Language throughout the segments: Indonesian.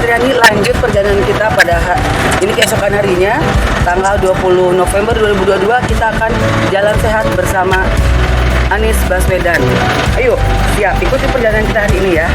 Andriani, lanjut perjalanan kita pada ini keesokan harinya, tanggal 20 November 2022 kita akan jalan sehat bersama Anies Baswedan. Ayo, siap ikuti perjalanan kita hari ini ya.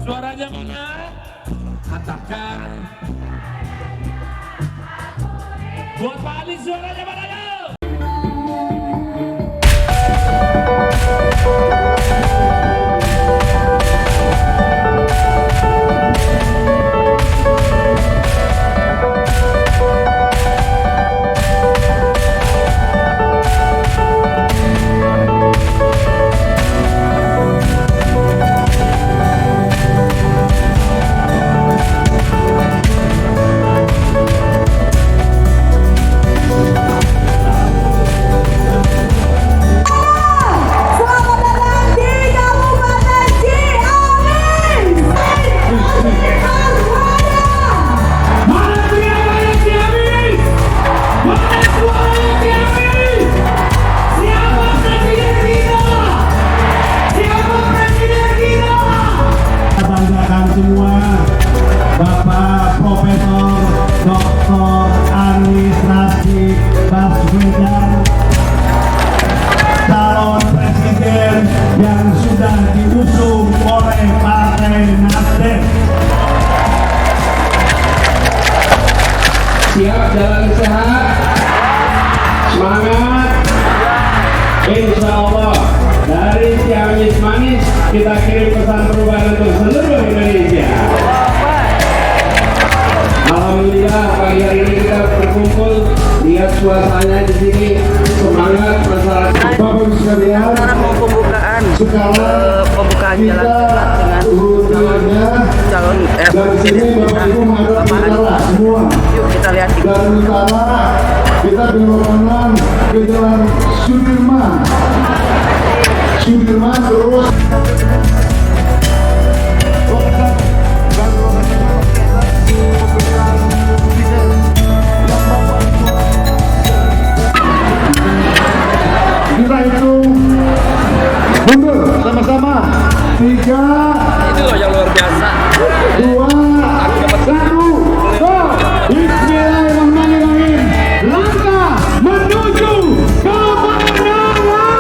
Suaranya mana? Katakan. Buat Pak Ali suaranya mana ya? Semua Bapak Profesor Dr. Anies Rashid Baswedan, calon presiden yang sudah diusung oleh Partai Nasdem. Siap jalan sehat, semangat. Insya Allah dari Ciamis Manis kita kirim pesan perubahan untuk seluruh Indonesia. Alhamdulillah pagi hari ini kita berkumpul, lihat suasananya di sini, semangat masyarakat. Bapak Ibu sekalian, Pembukaan jalan sehat dengan calon presiden kita, Bapak Anies. Yuk kita lihat. Dari utara kita belok kanan ke jalan Sudirman. Sudirman terus. Kita hitung mundur sama-sama. 3, Itu loh yang luar biasa. 2, 1, go! Bismillahirrahmanirrahim. Langkah menuju kemenangan.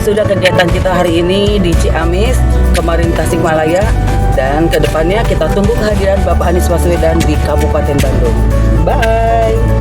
sudah kegiatan kita hari ini di Ciamis, kemarin Tasikmalaya, dan kedepannya kita tunggu kehadiran Bapak Anies Baswedan di Kabupaten Bandung. Bye.